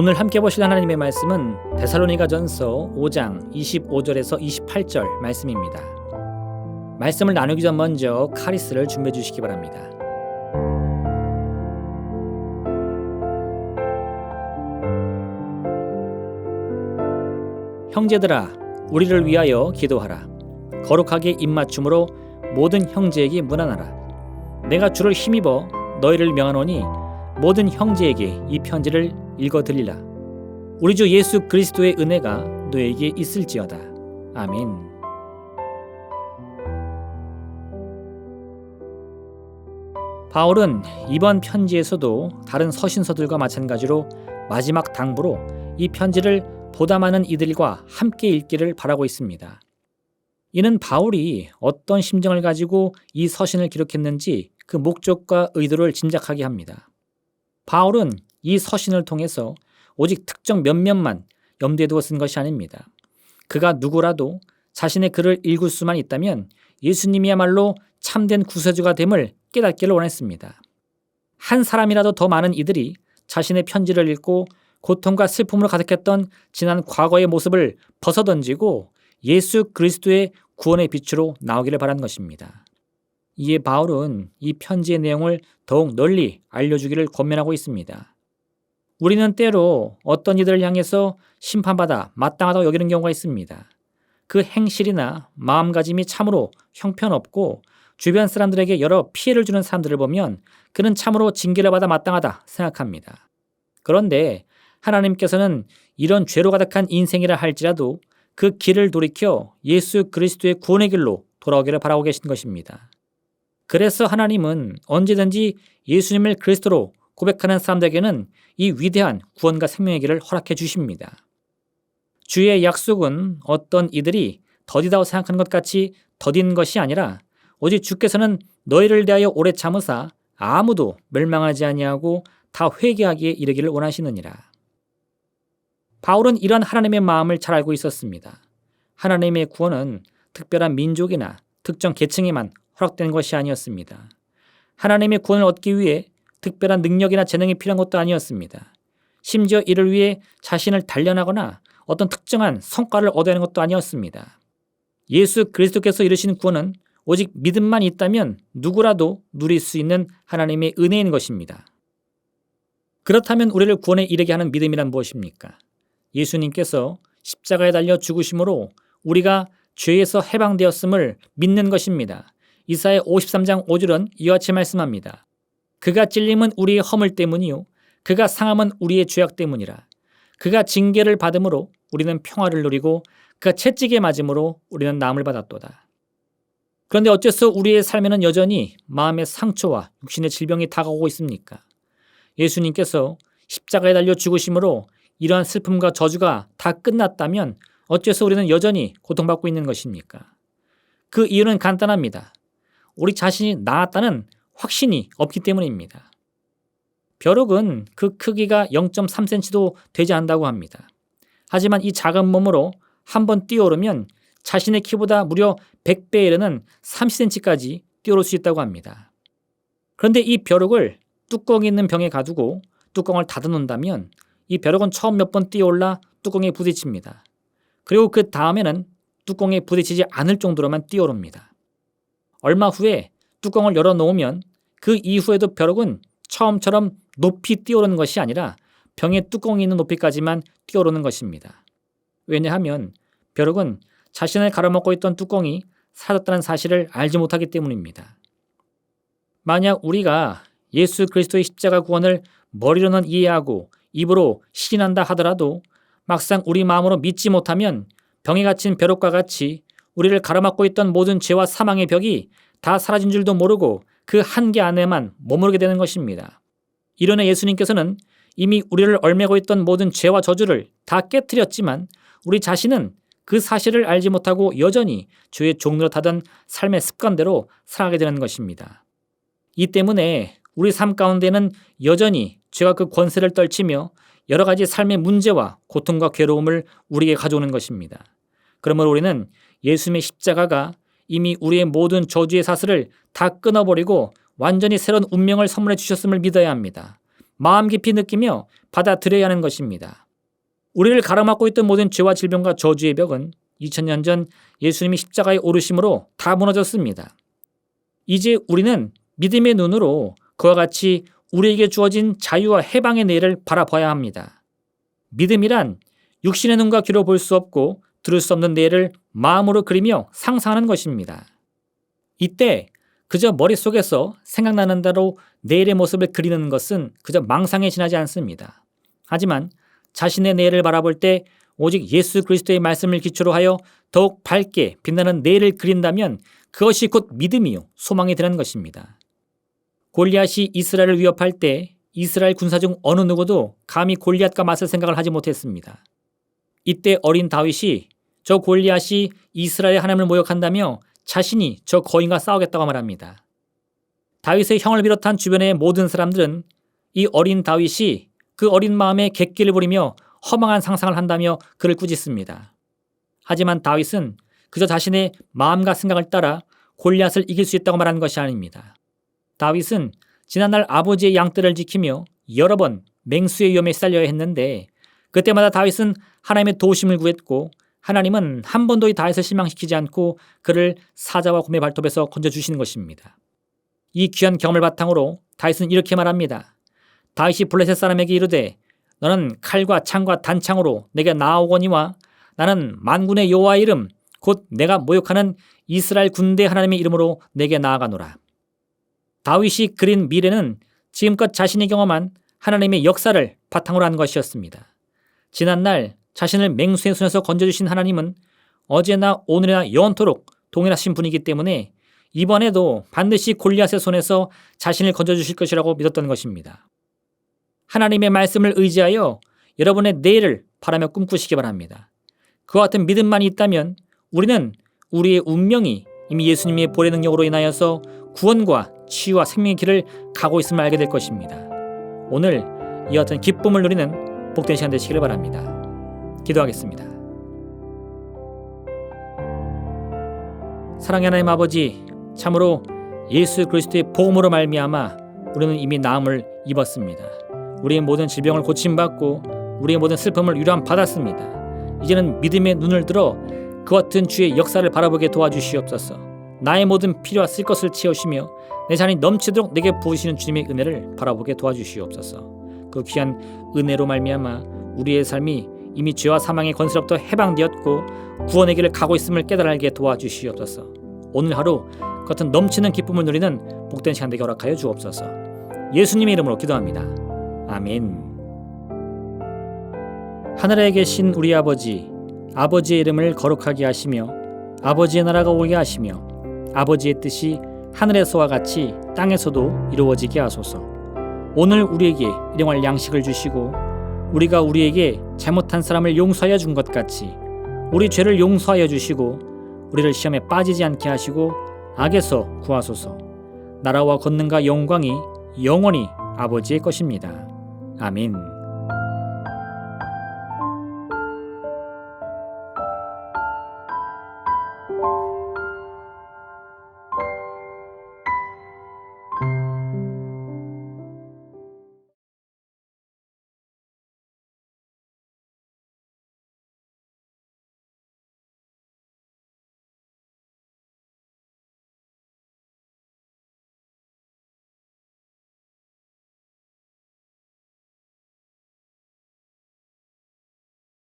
오늘 함께 보실 하나님의 말씀은 데살로니가전서 5장 25절에서 28절 말씀입니다. 말씀을 나누기 전 먼저 카리스를 준비해 주시기 바랍니다. 형제들아, 우리를 위하여 기도하라. 거룩하게 입맞춤으로 모든 형제에게 문안하라. 내가 주를 힘입어 너희를 명하노니 모든 형제에게 이 편지를 읽어 들리라. 우리 주 예수 그리스도의 은혜가 너에게 있을지어다. 아멘. 바울은 이번 편지에서도 다른 서신서들과 마찬가지로 마지막 당부로 이 편지를 보다 많은 이들과 함께 읽기를 바라고 있습니다. 이는 바울이 어떤 심정을 가지고 이 서신을 기록했는지 그 목적과 의도를 짐작하게 합니다. 바울은 이 서신을 통해서 오직 특정 몇몇만 염두에 두어 쓴 것이 아닙니다. 그가 누구라도 자신의 글을 읽을 수만 있다면 예수님이야말로 참된 구세주가 됨을 깨닫기를 원했습니다. 한 사람이라도 더 많은 이들이 자신의 편지를 읽고 고통과 슬픔으로 가득했던 지난 과거의 모습을 벗어던지고 예수 그리스도의 구원의 빛으로 나오기를 바란 것입니다. 이에 바울은 이 편지의 내용을 더욱 널리 알려주기를 권면하고 있습니다. 우리는 때로 어떤 이들을 향해서 심판받아 마땅하다고 여기는 경우가 있습니다. 그 행실이나 마음가짐이 참으로 형편없고 주변 사람들에게 여러 피해를 주는 사람들을 보면 그는 참으로 징계를 받아 마땅하다 생각합니다. 그런데 하나님께서는 이런 죄로 가득한 인생이라 할지라도 그 길을 돌이켜 예수 그리스도의 구원의 길로 돌아오기를 바라고 계신 것입니다. 그래서 하나님은 언제든지 예수님을 그리스도로 고백하는 사람들에게는 이 위대한 구원과 생명의 길을 허락해 주십니다. 주의 약속은 어떤 이들이 더디다고 생각하는 것 같이 더딘 것이 아니라 오직 주께서는 너희를 대하여 오래 참으사 아무도 멸망하지 아니하고 다 회개하기에 이르기를 원하시느니라. 바울은 이런 하나님의 마음을 잘 알고 있었습니다. 하나님의 구원은 특별한 민족이나 특정 계층에만 허락된 것이 아니었습니다. 하나님의 구원을 얻기 위해 특별한 능력이나 재능이 필요한 것도 아니었습니다. 심지어 이를 위해 자신을 단련하거나 어떤 특정한 성과를 얻어야 하는 것도 아니었습니다. 예수 그리스도께서 이루신 구원은 오직 믿음만 있다면 누구라도 누릴 수 있는 하나님의 은혜인 것입니다. 그렇다면 우리를 구원에 이르게 하는 믿음이란 무엇입니까? 예수님께서 십자가에 달려 죽으심으로 우리가 죄에서 해방되었음을 믿는 것입니다. 이사야 53장 5절은 이와 같이 말씀합니다. 그가 찔림은 우리의 허물 때문이요 그가 상함은 우리의 죄악 때문이라. 그가 징계를 받음으로 우리는 평화를 누리고 그가 채찍에 맞음으로 우리는 나음을 받았도다. 그런데 어째서 우리의 삶에는 여전히 마음의 상처와 육신의 질병이 다가오고 있습니까? 예수님께서 십자가에 달려 죽으심으로 이러한 슬픔과 저주가 다 끝났다면 어째서 우리는 여전히 고통받고 있는 것입니까? 그 이유는 간단합니다. 우리 자신이 나았다는 확신이 없기 때문입니다. 벼룩은 그 크기가 0.3cm도 되지 않는다고 합니다. 하지만 이 작은 몸으로 한번 뛰어오르면 자신의 키보다 무려 100배에 이르는 30cm까지 뛰어오를 수 있다고 합니다. 그런데 이 벼룩을 뚜껑이 있는 병에 가두고 뚜껑을 닫아놓는다면 이 벼룩은 처음 몇 번 뛰어올라 뚜껑에 부딪힙니다. 그리고 그 다음에는 뚜껑에 부딪히지 않을 정도로만 뛰어오릅니다. 얼마 후에 뚜껑을 열어놓으면 그 이후에도 벼룩은 처음처럼 높이 뛰어오르는 것이 아니라 병에 뚜껑이 있는 높이까지만 뛰어오르는 것입니다. 왜냐하면 벼룩은 자신을 가로막고 있던 뚜껑이 사라졌다는 사실을 알지 못하기 때문입니다. 만약 우리가 예수 그리스도의 십자가 구원을 머리로는 이해하고 입으로 시인한다 하더라도 막상 우리 마음으로 믿지 못하면 병에 갇힌 벼룩과 같이 우리를 가로막고 있던 모든 죄와 사망의 벽이 다 사라진 줄도 모르고 그 한계 안에만 머무르게 되는 것입니다. 이런에 예수님께서는 이미 우리를 얽매고 있던 모든 죄와 저주를 다 깨트렸지만 우리 자신은 그 사실을 알지 못하고 여전히 죄의 종노릇하던 삶의 습관대로 살아가게 되는 것입니다. 이 때문에 우리 삶 가운데는 여전히 죄가 그 권세를 떨치며 여러 가지 삶의 문제와 고통과 괴로움을 우리에게 가져오는 것입니다. 그러므로 우리는 예수님의 십자가가 이미 우리의 모든 저주의 사슬을 다 끊어버리고 완전히 새로운 운명을 선물해 주셨음을 믿어야 합니다. 마음 깊이 느끼며 받아들여야 하는 것입니다. 우리를 가로막고 있던 모든 죄와 질병과 저주의 벽은 2000년 전 예수님이 십자가에 오르심으로 다 무너졌습니다. 이제 우리는 믿음의 눈으로 그와 같이 우리에게 주어진 자유와 해방의 내일을 바라봐야 합니다. 믿음이란 육신의 눈과 귀로 볼 수 없고 들을 수 없는 내일을 마음으로 그리며 상상하는 것입니다. 이때 그저 머릿속에서 생각나는 대로 내일의 모습을 그리는 것은 그저 망상에 지나지 않습니다. 하지만 자신의 내일을 바라볼 때 오직 예수 그리스도의 말씀을 기초로 하여 더욱 밝게 빛나는 내일을 그린다면 그것이 곧 믿음이요 소망이 되는 것입니다. 골리앗이 이스라엘을 위협할 때 이스라엘 군사 중 어느 누구도 감히 골리앗과 맞설 생각을 하지 못했습니다. 이때 어린 다윗이 저 골리앗이 이스라엘의 하나님을 모욕한다며 자신이 저 거인과 싸우겠다고 말합니다. 다윗의 형을 비롯한 주변의 모든 사람들은 이 어린 다윗이 그 어린 마음에 객기를 부리며 허망한 상상을 한다며 그를 꾸짖습니다. 하지만 다윗은 그저 자신의 마음과 생각을 따라 골리앗을 이길 수 있다고 말하는 것이 아닙니다. 다윗은 지난날 아버지의 양떼를 지키며 여러 번 맹수의 위험에 시달려야 했는데 그때마다 다윗은 하나님의 도우심을 구했고 하나님은 한 번도 이 다윗을 실망시키지 않고 그를 사자와 곰의 발톱에서 건져주시는 것입니다. 이 귀한 경험을 바탕으로 다윗은 이렇게 말합니다. 다윗이 블레셋 사람에게 이르되 너는 칼과 창과 단창으로 내게 나아오거니와 나는 만군의 여호와의 이름 곧 내가 모욕하는 이스라엘 군대 하나님의 이름으로 내게 나아가노라. 다윗이 그린 미래는 지금껏 자신이 경험한 하나님의 역사를 바탕으로 한 것이었습니다. 지난날 자신을 맹수의 손에서 건져주신 하나님은 어제나 오늘이나 영원토록 동일하신 분이기 때문에 이번에도 반드시 골리앗의 손에서 자신을 건져주실 것이라고 믿었던 것입니다. 하나님의 말씀을 의지하여 여러분의 내일을 바라며 꿈꾸시기 바랍니다. 그와 같은 믿음만이 있다면 우리는 우리의 운명이 이미 예수님의 보혈의 능력으로 인하여서 구원과 치유와 생명의 길을 가고 있음을 알게 될 것입니다. 오늘 이와 같은 기쁨을 누리는 복된 시간 되시기를 바랍니다. 기도하겠습니다. 사랑의 하나님 아버지, 참으로 예수 그리스도의 복음으로 말미암아 우리는 이미 나음을 입었습니다. 우리의 모든 질병을 고침받고 우리의 모든 슬픔을 위로함 받았습니다. 이제는 믿음의 눈을 들어 그 같은 주의 역사를 바라보게 도와주시옵소서. 나의 모든 필요와 쓸 것을 채우시며 내 잔이 넘치도록 내게 부으시는 주님의 은혜를 바라보게 도와주시옵소서. 그 귀한 은혜로 말미암아 우리의 삶이 이미 죄와 사망의 권세로부터 해방되었고 구원의 길을 가고 있음을 깨달아 알게 도와주시옵소서. 오늘 하루 같은 넘치는 기쁨을 누리는 복된 시간 되게 허락하여 주옵소서. 예수님의 이름으로 기도합니다. 아멘. 하늘에 계신 우리 아버지, 아버지의 이름을 거룩하게 하시며 아버지의 나라가 오게 하시며 아버지의 뜻이 하늘에서와 같이 땅에서도 이루어지게 하소서. 오늘 우리에게 일용할 양식을 주시고 우리가 우리에게 잘못한 사람을 용서하여 준 것 같이 우리 죄를 용서하여 주시고 우리를 시험에 빠지지 않게 하시고 악에서 구하소서. 나라와 권능과 영광이 영원히 아버지의 것입니다. 아멘.